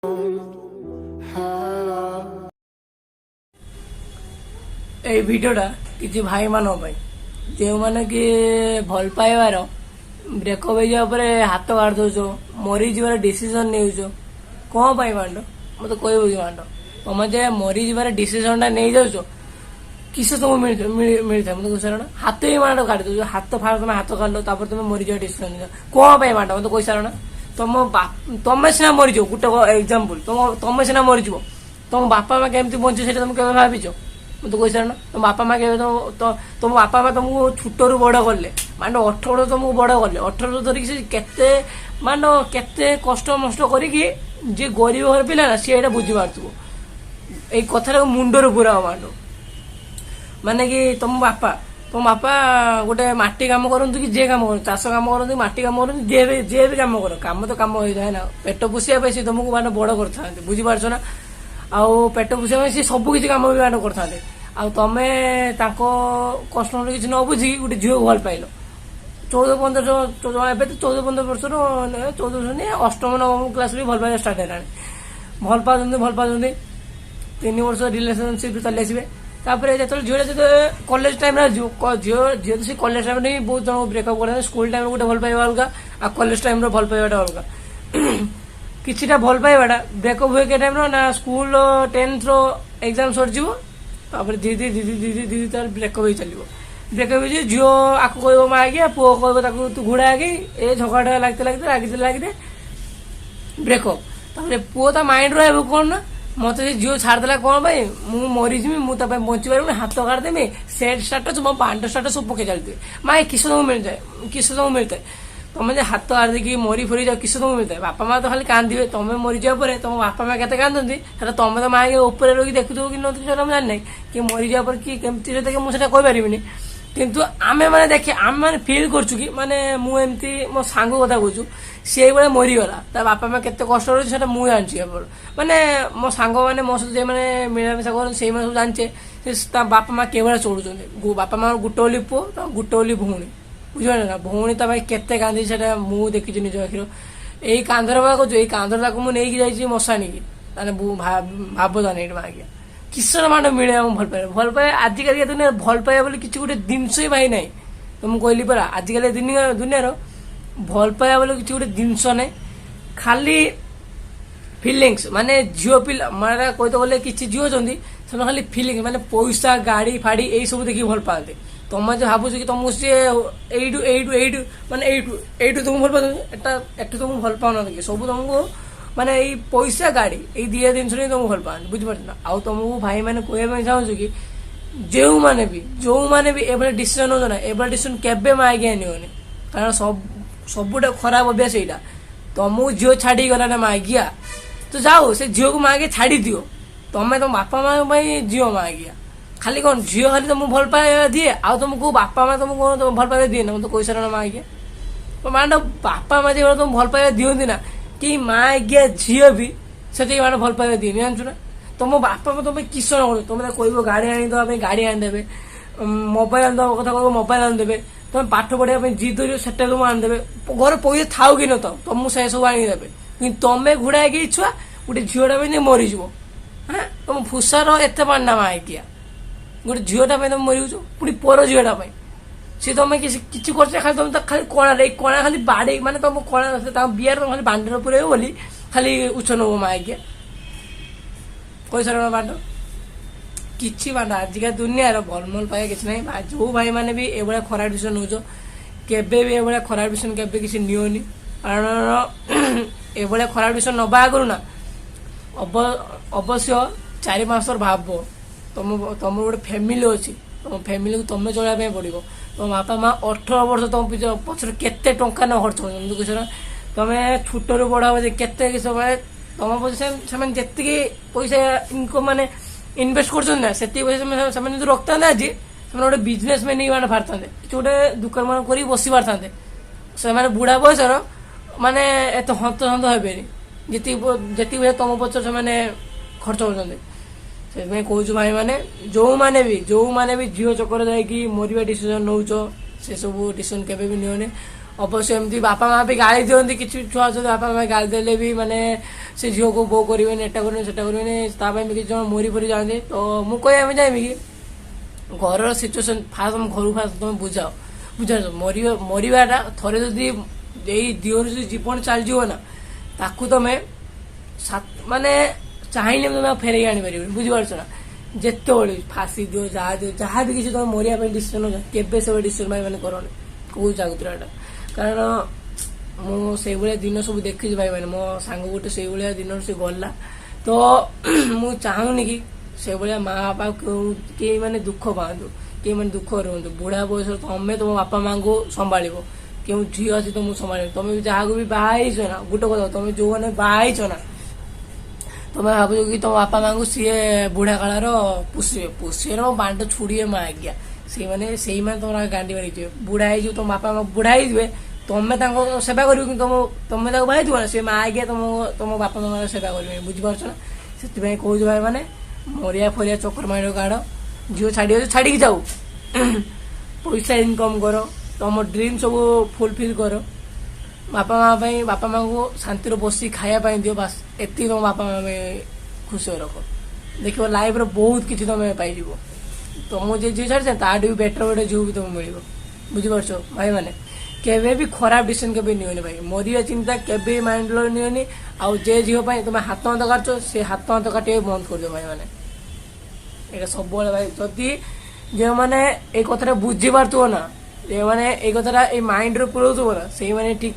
এই ভিডিওটা কিছু ভাই ମାନଙ୍କ ପାଇଁ ଯେଉଁମାନେ କି ଭଲ ପାଇବାର ବ୍ରେକଅପ୍ ହେଇଯିବା ପରେ ହାତ କାଢି ଦଉଛ, ମରିଯିବାର ଡିସିସନ ନେଉଛ, କଣ ପାଇଁ ମାଣ୍ଡ ମତେ କହିବ କି ମାଣ୍ଡ? ତମେ ଯେ ମରିଯିବାର ଡିସିସନ ଟା ନେଇଯାଉଛ କିସ ତମକୁ ମିଳିଥାଏ ମତେ କହିସାରଣ? ହାତ ହିଁ ମାଣ୍ଡ କାଢି ଦଉଛ, ହାତ ଫାଳ ତମେ ହାତ କାଢିଲ ତାପରେ ତମେ ମରିଯିବା ଡିସିସନ ନେଇଯାଅ, କଣ ପାଇଁ ମାଣ୍ଡ ମତେ କହିସାରଣ? ତମେ ସିନା ମରିଯିବ, ଗୋଟେ ଏକ୍ସାମ୍ପଲ, ତମେ ସିନା ମରିଯିବ, ତମ ବାପା ମା କେମିତି ବଞ୍ଚିବ ସେଇଟା ତମେ କେବେ ଭାବିଛ? ମତେ କହିସାରଣ? ତମ ବାପା ମା କେବେ ତମ ବାପା ମା ତମକୁ ଛୋଟରୁ ବଡ କଲେ, ମାନେ 18 ତମକୁ ବଡ କଲେ, 18 ଧରିକି ସେ କେତେ କେତେ କଷ୍ଟ ମଷ୍ଟ କରିକି ଯେ ଗରିବ ଘର ପିଲା ନା ସିଏ ଏଇଟା ବୁଝିପାରୁଥିବ। ଏଇ କଥାଟାକୁ ମୁଣ୍ଡରୁ ପୁରାଅ ମାଣ୍ଡ। ମାନେ କି ତମ ବାପା ଗୋଟେ ମାଟି କାମ କରନ୍ତୁ କି ଯେ କାମ କରନ୍ତୁ, ଚାଷ କାମ କରନ୍ତୁ, ମାଟି କାମ କରନ୍ତୁ, ଯିଏ ବି କାମ କର, କାମ ତ କାମ ହେଇଥାଏ ନା, ପେଟ ପୋଷିବା ପାଇଁ ସେ ତମକୁ ମାନେ ବଡ କରିଥାନ୍ତି, ବୁଝିପାରୁଛ ନା? ଆଉ ପେଟ ପୋଷିବା ପାଇଁ ସେ ସବୁ କିଛି କାମ ବି ମାନେ କରିଥାନ୍ତି, ଆଉ ତମେ ତାଙ୍କ କଷ୍ଟ କିଛି ନ ବୁଝିକି ଗୋଟେ ଝିଅକୁ ଭଲ ପାଇଲ। 14-15 ଏବେ ତ 14-15 ବର୍ଷର 14 ଅଷ୍ଟମ ନବମ କ୍ଲାସ ବି ଭଲ ପାଇବା ଷ୍ଟାର୍ଟ ହେଲାଣି। ଭଲ ପାଉଛନ୍ତି 3 ବର୍ଷ ରିଲେସନସିପ ଚାଲି ଆସିବେ। ତାପରେ ଯେତେବେଳେ ଝିଅଟା ଯେତେବେଳେ କଲେଜ ଟାଇମରେ ଝିଅ ତ ସେ କଲେଜ ଟାଇମରେ ହିଁ ବହୁତ ଜଣଙ୍କୁ ବ୍ରେକଅପ୍ କରିଥାନ୍ତି। ସ୍କୁଲ ଟାଇମରେ ଗୋଟେ ଭଲ ପାଇବା ଅଲଗା, ଆଉ କଲେଜ ଟାଇମରେ ଭଲ ପାଇବାଟା ଅଲଗା। କିଛିଟା ଭଲ ପାଇବାଟା ବ୍ରେକଅପ୍ ହୁଏ କେ ଟାଇମର ନା ସ୍କୁଲ 10th ର ଏକ୍ସାମ ସରିଯିବ, ତାପରେ ଧୀରେ ତାର ବ୍ରେକଅପ୍ ହେଇ ଚାଲିବ। ବ୍ରେକଅପ୍ ହେଇଛି, ଝିଅ ଆକୁ କହିବ ମା ଆଜ୍ଞା, ପୁଅ କହିବ ତାକୁ ତୁ ଘୋଡ଼ା ଆଗି, ଏ ଝଗଡ଼ା ଲାଗିତେ ବ୍ରେକଅପ୍। ତାପରେ ପୁଅ ତା ମାଇଣ୍ଡ ରହିବ କଣ ନା, ମତେ ସେ ଝିଅ ଛାଡିଦେଲା କଣ ପାଇଁ, ମୁଁ ମରିଯିବି, ମୁଁ ତା ପାଇଁ ବଞ୍ଚି ପାରିବିନି, ହାତ କାଢିଦେମି, ସେଟ୍ ଷ୍ଟାଟସ୍ ମୋ ବାଣ୍ଡ ଷ୍ଟାଟସ୍ ସବୁ ପକେଇ ଚାଲିଥିବେ। ମା କିସ ତମକୁ ମିଳିଥାଏ? ତମେ ଯେ ହାତ କାଢିକି ମରି ଫରି ଯାଅ, କିସ ତମକୁ ମିଳିଥାଏ? ବାପା ମା ତ ଖାଲି କାନ୍ଦିବେ। ତମେ ମରିଯିବା ପରେ ତମ ବାପା ମା କେତେ କାନ୍ଦନ୍ତି ସେଟା ତମେ ତ ମା ଉପରେ ରହିକି ଦେଖୁଥିବ କି ନ ସେଟା ମୁଁ ଜାଣିନାହିଁ, କି ମରିଯିବା ପରେ କି କେମିତି ଦେଖେ ମୁଁ ସେଟା କହିପାରିବିନି। କିନ୍ତୁ ଆମେ ମାନେ ଫିଲ୍ କରୁଛୁ କି ମାନେ ମୁଁ ଏମିତି ମୋ ସାଙ୍ଗ କଥା କହୁଛୁ, ସିଏ ଏଇଭଳିଆ ମରିଗଲା, ତା ବାପା ମା କେତେ କଷ୍ଟ କରୁଛି ସେଟା ମୁଁ ଜାଣିଛି। ମାନେ ମୋ ସାଙ୍ଗ ମାନେ ମୋ ସହିତ ଯେଉଁମାନେ ମିଳାମିଶା କରନ୍ତି ସେଇମାନେ ସବୁ ଜାଣିଛେ ତା ବାପା ମା କେଭଳିଆ ଚଳୁଛନ୍ତି। ବାପା ମା ଗୋଟେ ବୋଲି ପୁଅ, ଗୋଟେ ବୋଲି ଭଉଣୀ, ବୁଝିପାରିଲ ନା? ଭଉଣୀ ତା ପାଇଁ କେତେ କାନ୍ଦିଛି ସେଟା ମୁଁ ଦେଖିଛି ନିଜ ଆଖିର। ଏଇ କାନ୍ଧର ବା କହୁଛୁ, ଏଇ କାନ୍ଧର ତାକୁ ମୁଁ ନେଇକି ଯାଇଛି ମଶାଣିକି, ତାହେଲେ ଭାବ ତାନେ ଏଇଠି ମାଗିଆ କିଶର ମାଣ୍ଡ ମିଳେ ଆମକୁ ଭଲ ପାଇବା ଆଜିକାଲି ଦୁନିଆରେ ଭଲ ପାଇବା ବୋଲି କିଛି ଗୋଟେ ଜିନିଷ ହିଁ ଭାଇ ନାହିଁ। ତ ମୁଁ କହିଲି ପରା, ଆଜିକାଲି ଦୁନିଆର ଭଲ ପାଇବା ବୋଲି କିଛି ଗୋଟେ ଜିନିଷ ନାହିଁ, ଖାଲି ଫିଲିଙ୍ଗସ। ମାନେ ଝିଅ ପିଲା ମାନେ କହିତେ ଗଲେ କିଛି ଝିଅ ଅଛନ୍ତି ସେମାନେ ଖାଲି ଫିଲିଙ୍ଗସ, ମାନେ ପଇସା, ଗାଡି ଫାଡି ଏଇ ସବୁ ଦେଖିକି ଭଲ ପାଆନ୍ତି। ତମେ ଯେ ଭାବୁଛ କି ତମକୁ ସିଏ ଏଇଠୁ ତମକୁ ଭଲ ପାଉଛନ୍ତି, ଏଠୁ ତମକୁ ଭଲ ପାଉନାହାନ୍ତି କି, ସବୁ ତମକୁ ମାନେ ଏଇ ପଇସା ଗାଡି ଏଇ ଦିଆ ଜିନିଷ ହିଁ ତମକୁ ଭଲ ପାଆନ୍ତି, ବୁଝିପାରୁଛ ନା? ଆଉ ତମକୁ ଭାଇ ମାନେ କହିବା ପାଇଁ ଚାହୁଁଛୁ କି ଯୋଉମାନେ ବି ଏଭଳି ଡିସିସନ ନଉଛ ନା, ଏଭଳି ଡିସିସନ କେବେ ମାଗିଆ ନିଅନି, କାରଣ ସବୁଠୁ ଖରାପ ଅଭ୍ୟାସ ଏଇଟା। ତମକୁ ଝିଅ ଛାଡିକି ଗଲା ନା ମାଗିଆ, ତ ଯାଉ ସେ ଝିଅକୁ ମାଗିଆ ଛାଡି ଦିଅ। ତମେ ତମ ବାପା ମା ପାଇଁ ଝିଅ ମାଗିଆ, ଖାଲି କଣ ଝିଅ ଖାଲି ତମକୁ ଭଲ ପାଇବା ଦିଏ, ଆଉ ତମକୁ ବାପା ମା ତମକୁ କଣ ଭଲ ପାଇବା ଦିଏ ନା? ମୁଁ ତ କହିସାର ମା ଆଜ୍ଞା ମାନେ ବାପା ମା ଯେଭଳି ତମକୁ ଭଲ ପାଇବା ଦିଅନ୍ତି ନା, କି ମା ଆଜ୍ଞା ଝିଅ ବି ସେତିକି ମାନେ ଭଲ ପାଇବା ଦିଏନି, ଜାଣିଛୁ ନା? ତମ ବାପା ମା ତମେ କିସ ନ କରୁ, ତମେ କହିବ ଗାଡି ଆଣିଦବା ପାଇଁ ଗାଡି ଆଣିଦେବେ, ମୋବାଇଲ ଆଣିଦବା କଥା କହିବ ମୋବାଇଲ ଆଣିଦେବେ, ତମେ ପାଠ ପଢିବା ପାଇଁ ଜିଦ୍ ଧରିବ ସେଟା ତମକୁ ଆଣିଦେବେ, ଘରେ ପଇସା ଥାଉ କି ନଥାଉ ତମକୁ ସେ ସବୁ ଆଣିକି ଦେବେ। କିନ୍ତୁ ତମେ ଘୋଡା ହେଇକି ଛୁଆ ଗୋଟେ ଝିଅଟା ପାଇଁ ମରିଯିବ। ହଁ, ତମ ଫୁସାର ଏତେ ପାଣ୍ଡା ମା ଆଜ୍ଞା, ଗୋଟେ ଝିଅଟା ପାଇଁ ତମେ ମରିଯାଉଛ, ପୁଣି ପର ଝିଅଟା ପାଇଁ। ସେ ତମେ କିଛି କରୁଛ, ଖାଲି ତମେ ଖାଲି କଣାରେ ଏଇ କଣା ଖାଲି ବାଡେଇ, ମାନେ ତମ କଣା ତାଙ୍କ ବିଆର ଖାଲି ବାଣ୍ଡର ପୁରେଇବ ବୋଲି ଖାଲି ଉଛ ନବ ମା ଆଜ୍ଞା, କହିସାର ବାଣ୍ଡ କିଛି ବାଣ୍ଡ। ଆଜିକା ଦୁନିଆର ଭଲ ପାଇବା କିଛି ନାହିଁ। ଯୋଉ ଭାଇ ମାନେ ବି ଏଭଳିଆ ଖରାପ ଡିସିସନ ନଉଛ, କେବେ ବି ଏଭଳିଆ ଖରାପ ଡିସିସନ କେବେ କିଛି ନିଅନି, କାରଣ ଏଭଳିଆ ଖରାପ ଡିସିସନ ନବା ଆଗରୁ ନା ଅବଶ୍ୟ 4-5 ଥର ଭାବ। ତମର ଗୋଟେ ଫ୍ୟାମିଲି ଅଛି, ତମ ଫ୍ୟାମିଲିକୁ ତମେ ଚଳେଇବା ପାଇଁ ପଡିବ। ତମ ବାପା ମା 18 ବର୍ଷ ତମ ପଛରେ କେତେ ଟଙ୍କା ନ ଖର୍ଚ୍ଚ କରୁଛନ୍ତି, ତମେ ଛୋଟରୁ ବଡ ହବ ଯେ କେତେ ସମୟ ତମ ପଇସା ସେମାନେ ଯେତିକି ପଇସା ଇନକମ ମାନେ ଇନଭେଷ୍ଟ କରୁଛନ୍ତି ନା, ସେତିକି ପଇସା ସେମାନେ ଯଦି ରଖିଥାନ୍ତେ ଆଜି ସେମାନେ ଗୋଟେ ବିଜନେସ ମ୍ୟାନ ମାନେ ବାହାରିଥାନ୍ତେ, କିଛି ଗୋଟେ ଦୋକାନ ମାନ କରିକି ବସି ପାରିଥାନ୍ତେ। ସେମାନେ ବୁଢା ବୟସର ମାନେ ଏତେ ହନ୍ତ ହେବେନି ଯେତିକି ପଇସା ତମ ପଛରେ ସେମାନେ ଖର୍ଚ୍ଚ କରୁଛନ୍ତି। ସେଥିପାଇଁ କହୁଛୁ ଭାଇ ମାନେ, ଯୋଉମାନେ ବି ଝିଅ ଚକରେ ଯାଇକି ମରିବା ଡିସିସନ ନଉଛ, ସେ ସବୁ ଡିସିସନ କେବେ ବି ନିଅନି। ଅବଶ୍ୟ ଏମିତି ବାପା ମା ବି ଗାଳି ଦିଅନ୍ତି, କିଛି ଛୁଆ ଅଛନ୍ତି ବାପା ମା ଗାଳି ଦେଲେ ବି ମାନେ ସେ ଝିଅକୁ ବୋଉ କରିବେନି, ଏଟା କରିବେନି ସେଟା କରିବେନି, ତା ପାଇଁ ବି କିଛି ଜଣ ମରି ଫରି ଯାଆନ୍ତି। ତ ମୁଁ କହିବା ପାଇଁ ଚାହିଁବି କି ଘରର ସିଚୁଏସନ ଫାଷ୍ଟ ତମ ଘରକୁ ଫାଷ୍ଟ ତମେ ବୁଝାଅ, ବୁଝାଛ ମରିବାଟା ଥରେ ଯଦି ଏଇ ଦିହରୁ ଯଦି ଜୀବନ ଚାଲିଯିବ ନା, ତାକୁ ତମେ ମାନେ ଚାହିଁଲେ ତମେ ଫେରେଇ ଆଣିପାରିବନି, ବୁଝିପାରୁଛ ନା। ଯେତେବେଳେ ଫାଶୀ ଦିଅ ଯାହା ବି କିଛି ତମେ ମରିବା ପାଇଁ ଡିସିସନ ନଉଛ, କେବେ ସେଭଳି ଡିସିସନ ଭାଇ ମାନେ କରନି, କହୁଛି ଆଗୁତୁରା ଏଟା। କାରଣ ମୁଁ ସେଇଭଳିଆ ଦିନ ସବୁ ଦେଖିଛି ଭାଇ ମାନେ, ମୋ ସାଙ୍ଗ ଗୋଟେ ସେଇଭଳିଆ ଦିନରୁ ସେ ଗଲା। ତ ମୁଁ ଚାହୁଁନି କି ସେଇଭଳିଆ ମା ବାପା କେହି ମାନେ ଦୁଃଖ ପାଆନ୍ତୁ, କେହି ମାନେ ଦୁଃଖ ରୁହନ୍ତୁ। ବୁଢା ବୟସରେ ତମେ ତମ ବାପା ମାଙ୍କୁ ସମ୍ଭାଳିବ, କେଉଁ ଝିଅ ଅଛି ତମକୁ ସମ୍ଭାଳିବ। ତମେ ବି ଯାହାକୁ ବି ବାହା ହେଇଛ ନା, ଗୋଟେ କଥା ତମେ ଯୋଉମାନେ ବାହା ହେଇଛ ନା, ତମେ ଭାବୁଛ କି ତମ ବାପା ମାଙ୍କୁ ସିଏ ବୁଢା କାଳର ପୋଷିବେ ବାଣ୍ଡ ଛୁଡିବେ ମା ଆଜ୍ଞା, ସେଇମାନେ ତମର ଗାଣ୍ଡି ମାରିଯିବେ। ବୁଢା ହେଇଯିବ, ତମ ବାପା ମା ବୁଢା ହେଇଯିବେ, ତମେ ତାଙ୍କ ସେବା କରିବ, କିନ୍ତୁ ତମେ ତାକୁ ବାହା ହେଇଥିବ ନା, ସେ ମା ଆଜ୍ଞା ତମ ବାପା ମାଙ୍କର ସେବା କରିବେ, ବୁଝିପାରୁଛ ନା। ସେଥିପାଇଁ କହୁଛୁ ଭାଇ ମାନେ ମରିଆ ଫରିଆ ଚକ୍ର ମାରିବ ଗାଡ, ଝିଅ ଛାଡିକି ଯାଉ, ପଇସା ଇନକମ କର, ତମ ଡ୍ରିମ୍ ସବୁ ଫୁଲଫିଲ କର, ବାପା ମା ପାଇଁ ବାପା ମାଙ୍କୁ ଶାନ୍ତିରେ ବସି ଖାଇବା ପାଇଁ ଦିଅ, ବାସ୍ ଏତିକି ତମ ବାପା ମା ଖୁସିରେ ରଖ। ଦେଖିବ ଲାଇଫରେ ବହୁତ କିଛି ତମେ ପାଇଯିବ। ତମକୁ ଯେ ଝିଅ ଛାଡିছে ତାଠୁ ବି ବେଟର ଗୋଟେ ଝିଅ ବି ତମକୁ ମିଳିବ, ବୁଝିପାରୁଛ ଭାଇ ମାନେ। କେବେ ବି ଖରାପ ଡିସିସନ କେବେ ନିଅନି ଭାଇ, ମରିବା ଚିନ୍ତା କେବେ ମାଇଣ୍ଡ ନିଅନି। ଆଉ ଯେ ଝିଅ ପାଇଁ ତମେ ହାତ ହାତ କାଟୁଛ, ସେ ହାତ ହାତ କାଟିବା ବନ୍ଦ କରିଦିଅ ଭାଇ ମାନେ। ଏଇଟା ସବୁବେଳେ ଭାଇ, ଯଦି ଯେଉଁମାନେ ଏଇ କଥାଟା ବୁଝିପାରୁଥିବ ନା, ଯେଉଁମାନେ ଏଇ କଥାଟା ଏଇ ମାଇଣ୍ଡରେ ପୁରଉଥିବ ନା, ସେଇମାନେ ଠିକ